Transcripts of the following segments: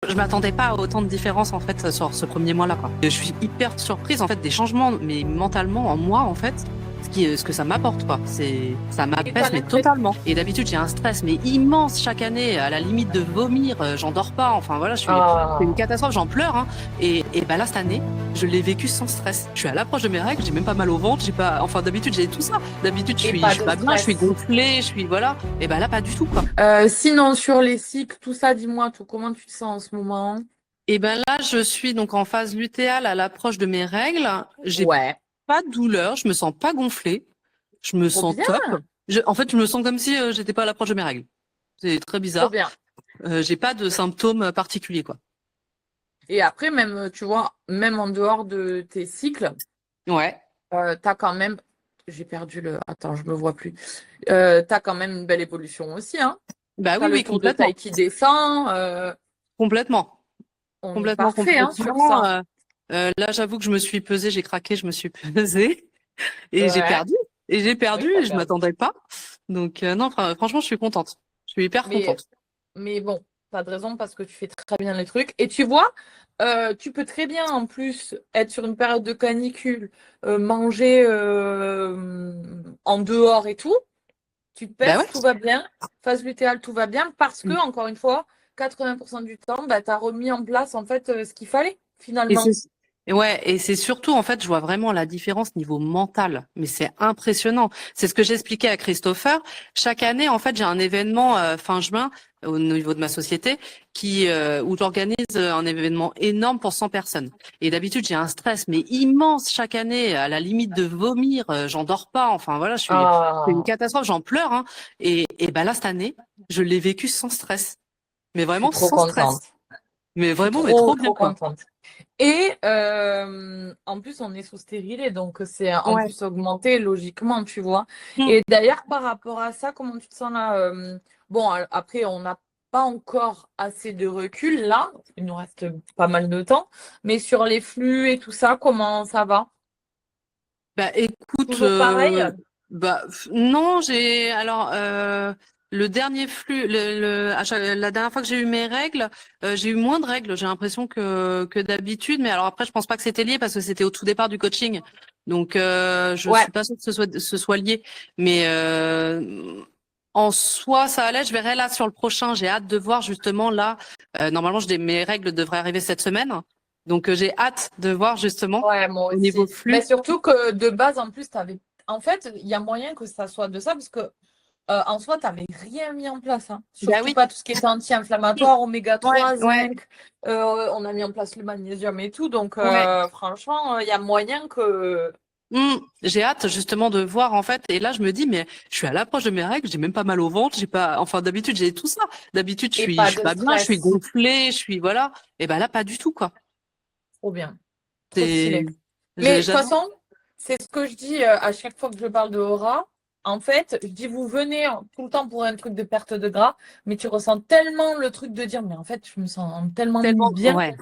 Je m'attendais pas à autant de différence en fait sur ce premier mois-là, quoi. Je suis hyper surprise en fait des changements, mais mentalement en moi en fait, ce que ça m'apporte, quoi. Ça m'apaise mais totalement. Et d'habitude j'ai un stress mais immense chaque année, à la limite de vomir, j'en dors pas. Enfin voilà, c'est une catastrophe, j'en pleure. Hein. Et bah là cette année, je l'ai vécu sans stress. Je suis à l'approche de mes règles, j'ai même pas mal au ventre, j'ai pas. Enfin d'habitude j'ai tout ça. D'habitude je suis pas bien, je suis gonflée, je suis voilà. Et bah là pas du tout, quoi. Sinon, sur les cycles, tout ça, dis-moi tout, comment tu te sens en ce moment? Et ben là, je suis donc en phase lutéale à l'approche de mes règles. J'ai Ouais, pas de douleur, je me sens pas gonflée, je me trop sens bien, top. En fait, je me sens comme si j'étais pas à l'approche de mes règles. C'est très trop bizarre. bien. J'ai pas de symptômes particuliers, quoi. Et après, même, tu vois, même en dehors de tes cycles, Ouais. t'as quand même, j'ai perdu le, attends, je me vois plus. T'as quand même une belle évolution aussi, hein. Bah T'as oui, le oui, tour de taille complètement, qui descend, complètement, on est complètement, parfait, hein, sur complètement. ça. Là, j'avoue que je me suis pesée, j'ai craqué, je me suis pesée et j'ai Ouais, perdu. Et j'ai oui, perdu t'as et je perdu. m'attendais pas. Donc non, franchement, je suis contente. Je suis hyper Mais contente. Mais bon, pas de raison parce que tu fais très bien les trucs. Et tu vois, tu peux très bien en plus être sur une période de canicule, manger en dehors et tout. Tu te Bah ouais. pèses, tout va bien. Phase lutéale, tout va bien parce que, encore une fois, 80% du temps, bah, tu as remis en place en fait ce qu'il fallait Et finalement. et c'est surtout, en fait, je vois vraiment la différence niveau mental. Mais c'est impressionnant. C'est ce que j'expliquais à Christopher. Chaque année, en fait, j'ai un événement fin juin au niveau de ma société où j'organise un événement énorme pour 100 personnes. Et d'habitude, j'ai un stress mais immense chaque année, à la limite de vomir, j'en dors pas. Enfin voilà, c'est une Ah, catastrophe, j'en pleure. Hein. Et ben là, cette année, je l'ai vécu sans stress. Mais je suis vraiment trop sans stress. contente. Mais Je suis vraiment, mais trop, trop bien, trop quoi. contente. Et en plus, on est sous stérilé, donc c'est en Ouais. plus augmenté logiquement, tu vois. Et d'ailleurs, par rapport à ça, comment tu te sens là bon, après, on n'a pas encore assez de recul là. Il nous reste pas mal de temps. Mais sur les flux et tout ça, comment ça va? Bah écoute, Toujours pareil? non, le dernier flux, la dernière fois que j'ai eu mes règles, j'ai eu moins de règles. J'ai l'impression que d'habitude, mais alors après, je pense pas que c'était lié parce que c'était au tout départ du coaching, donc je Ouais. suis pas sûre que ce soit lié, mais en soi, ça allait. Je verrai là sur le prochain. J'ai hâte de voir justement là. Normalement, mes règles devraient arriver cette semaine, donc j'ai hâte de voir justement Ouais, moi au niveau aussi. Mais flux. surtout que de base, en plus, t'avais. En fait, il y a moyen que ça soit de ça, parce que en soi, tu n'avais rien mis en place. Hein. Bah Surtout oui. pas tout ce qui était anti-inflammatoire, oméga Ouais, 3, ouais, zinc. On a mis en place le magnésium et tout. Donc, ouais. franchement, il y a moyen que. J'ai hâte justement de voir en fait. Et là, je me dis, mais je suis à l'approche de mes règles, j'ai même pas mal au ventre, j'ai pas. Enfin, d'habitude, j'ai tout ça. D'habitude, Et je pas suis de pas bien, je suis stress. gonflée, je suis voilà. Et ben là, pas du tout, quoi. Trop bien. Trop C'est, stylé. Mais de toute j'adore. façon, c'est ce que je dis à chaque fois que je parle de Aura. En fait, je dis, vous venez tout le temps pour un truc de perte de gras, mais tu ressens tellement le truc de dire, mais en fait, je me sens tellement Tellement, bien. ouais,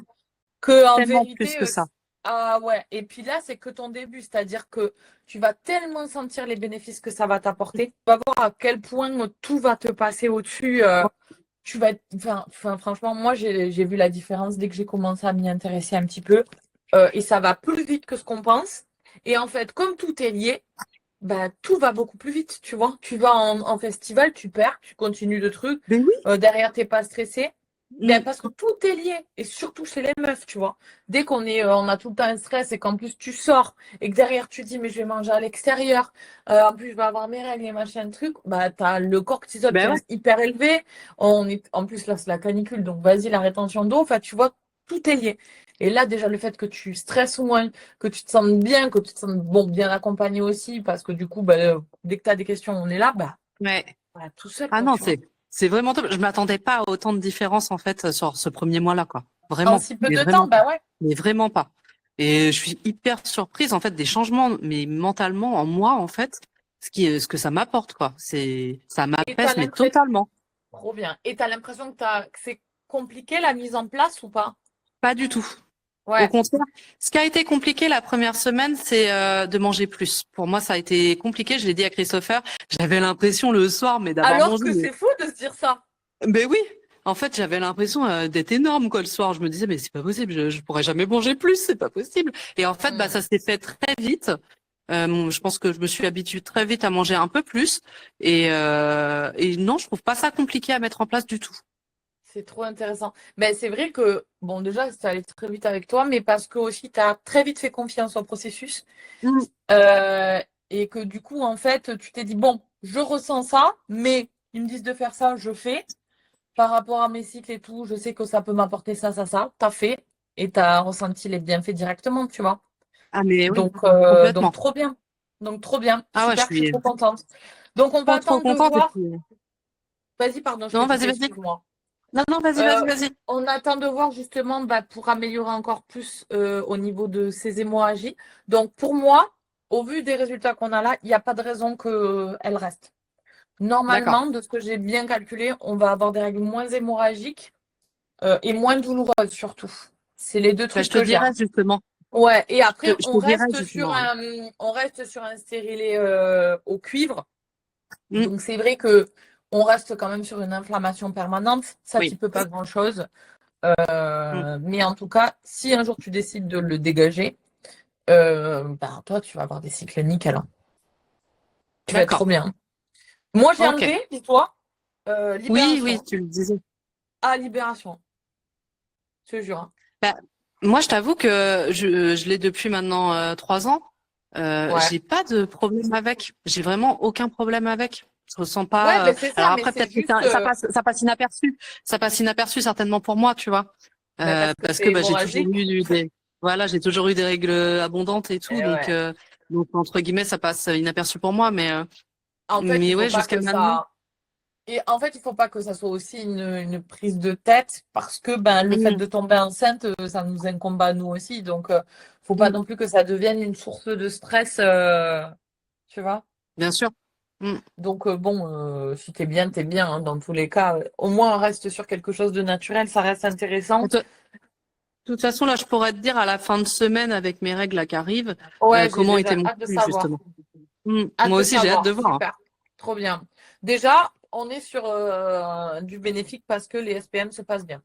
Que en tellement plus vérité, que ça. ah ouais. Et puis là, c'est que ton début, c'est-à-dire que tu vas tellement sentir les bénéfices que ça va t'apporter. Tu vas voir à quel point tout va te passer au-dessus. Tu vas être, franchement, moi, j'ai vu la différence dès que j'ai commencé à m'y intéresser un petit peu. Et ça va plus vite que ce qu'on pense. Et en fait, comme tout est lié, bah, tout va beaucoup plus vite, tu vois. Tu vas en festival, tu perds, tu continues de trucs. Mais oui. Derrière, t'es pas stressé. Ben, Mm. parce que tout est lié, et surtout chez les meufs, tu vois. Dès on a tout le temps un stress et qu'en plus tu sors et que derrière tu dis mais je vais manger à l'extérieur, en plus je vais avoir mes règles et machin truc, bah t'as le cortisol qui Ben ouais. reste hyper élevé. En plus là c'est la canicule, donc vas-y la rétention d'eau, enfin tu vois, tout est lié. Et là déjà le fait que tu stresses moins, que tu te sentes bien, que tu te sentes bon bien accompagné aussi, parce que du coup bah, dès que tu as des questions on est là, Ouais. bah, tout seul Ah quoi, non, tu vois. c'est vraiment top. Je m'attendais pas à autant de différence en fait sur ce premier mois-là, quoi. En Vraiment, si peu mais de vraiment temps, pas. bah ouais. Mais vraiment pas. Et je suis hyper surprise en fait des changements, mais mentalement en moi en fait, ce que ça m'apporte, quoi. Ça Et t'as m'apaise, mais l'impression. totalement. Trop bien. Et tu as l'impression que c'est compliqué la mise en place ou pas? Pas du tout. Au Ouais. contraire, ce qui a été compliqué la première semaine, c'est de manger plus. Pour moi, ça a été compliqué. Je l'ai dit à Christopher. J'avais l'impression le soir, mais d'avoir Alors mangé. que c'est fou de se dire ça. Ben oui. En fait, j'avais l'impression d'être énorme quoi le soir. Je me disais mais c'est pas possible, je pourrais jamais manger plus, c'est pas possible. Et en fait, bah ça s'est fait très vite. Je pense que je me suis habituée très vite à manger un peu plus. Et non, je trouve pas ça compliqué à mettre en place du tout. C'est trop intéressant. Mais c'est vrai que, bon, déjà, ça allait très vite avec toi, mais parce que aussi, tu as très vite fait confiance au processus. Mm. Euh, et que du coup, en fait, tu t'es dit, bon, je ressens ça, mais ils me disent de faire ça, je fais. Par rapport à mes cycles et tout, je sais que ça peut m'apporter ça, ça, ça. T'as fait et t'as ressenti les bienfaits directement, tu vois. Ah mais oui, Donc complètement. trop bien. Donc trop bien. Ah ouais, Super, je suis trop contente. Donc on va trop attendre de contente. Et voir. puis... Vas-y, pardon, je Non, t'ai vas-y, coupé, vas-y. excuse-moi. Non, non, vas-y, Euh, vas-y, vas-y. on attend de voir justement bah, pour améliorer encore plus au niveau de ces hémorragies. Donc pour moi, au vu des résultats qu'on a là, il n'y a pas de raison qu'elles restent. D'accord. Normalement, de ce que j'ai bien calculé, on va avoir des règles moins hémorragiques et moins douloureuses surtout. C'est les deux Bah, je trucs te que j'ai. dirais justement. Ouais, et après, Je te dirais justement. on reste sur un stérilet au cuivre. Mm, Donc, c'est vrai que on reste quand même sur une inflammation permanente. Ça, tu oui. peux pas grand-chose. Mm, Mais en tout cas, si un jour tu décides de le dégager, ben, toi, tu vas avoir des cycles nickel, hein. Tu vas être trop d'accord. bien. Moi, j'ai Ok. enlevé, dis-toi, Oui, oui, libération. tu le disais. À libération, je te jure, hein. Bah, moi, je t'avoue que je l'ai depuis maintenant 3 ans. Ouais. J'ai pas de problème avec. J'ai vraiment aucun problème avec. Je ressens Ouais, pas. ben c'est ça, Alors mais après, c'est peut-être que juste ça passe inaperçu. Ça passe inaperçu certainement pour moi, tu vois. ben, parce que Parce c'est que bah, j'ai toujours hémorragique. eu voilà, j'ai toujours eu des règles abondantes et tout, Et ouais. donc entre guillemets, ça passe inaperçu pour moi. En fait, il Mais faut ouais, pas jusqu'à que maintenant. ça. Et en fait, il faut pas que ça soit aussi une prise de tête parce que ben le fait Mm, de tomber enceinte, ça nous incombe à nous aussi. Donc, faut pas mm, non plus que ça devienne une source de stress, tu vois. bien sûr. Mm. Donc bon, si t'es bien, hein, dans tous les cas. Au moins, on reste sur quelque chose de naturel, ça reste intéressant. De toute façon, là, je pourrais te dire à la fin de semaine avec mes règles là, qui arrivent, Ouais, j'ai comment était déjà mon hâte de flux, savoir. justement. Hâte Moi de aussi, j'ai hâte de savoir. voir, hein. Super. Trop bien. Déjà, on est sur du bénéfique parce que les SPM se passent bien.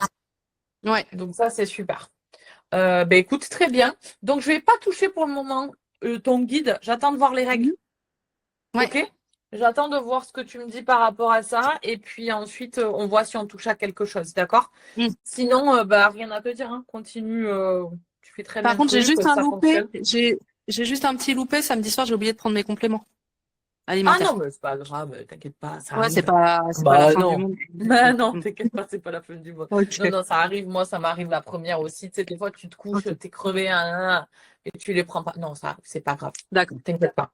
Ouais. Donc ça, c'est super. Ben écoute, très bien. Donc je vais pas toucher pour le moment ton guide. J'attends de voir les règles. Mhm. Ouais. OK? J'attends de voir ce que tu me dis par rapport à ça. Et puis ensuite, on voit si on touche à quelque chose. D'accord? Mm. Sinon, bah, rien à te dire, hein. Continue. Tu fais très bien Par le contre, j'ai truc. juste un Ça loupé. fonctionne. J'ai juste un petit loupé. Samedi soir, j'ai oublié de prendre mes compléments Ah non, alimentaires. mais c'est pas grave. T'inquiète pas. Ça Ouais, arrive. c'est pas la Bah fin du non. monde. Bah non, Mm. t'inquiète pas, c'est pas la fin du monde. Non, Ok. non, ça arrive. Moi, ça m'arrive la première aussi. Tu sais, des fois, tu te couches, Ok. t'es crevé, hein, et tu les prends pas. Non, ça, c'est pas grave. D'accord. T'inquiète pas.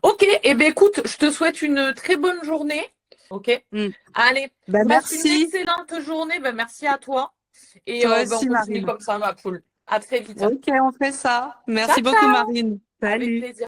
Ok, eh bien écoute, je te souhaite une très bonne journée. Ok. Mm. Allez, Ben, passe une merci. excellente journée. Ben, merci à toi. Et Toi ben, on aussi, continue Marine. comme ça, ma poule. À très vite. Ok, on fait ça. Ciao, Merci beaucoup, ciao. Marine. Avec Salut. plaisir.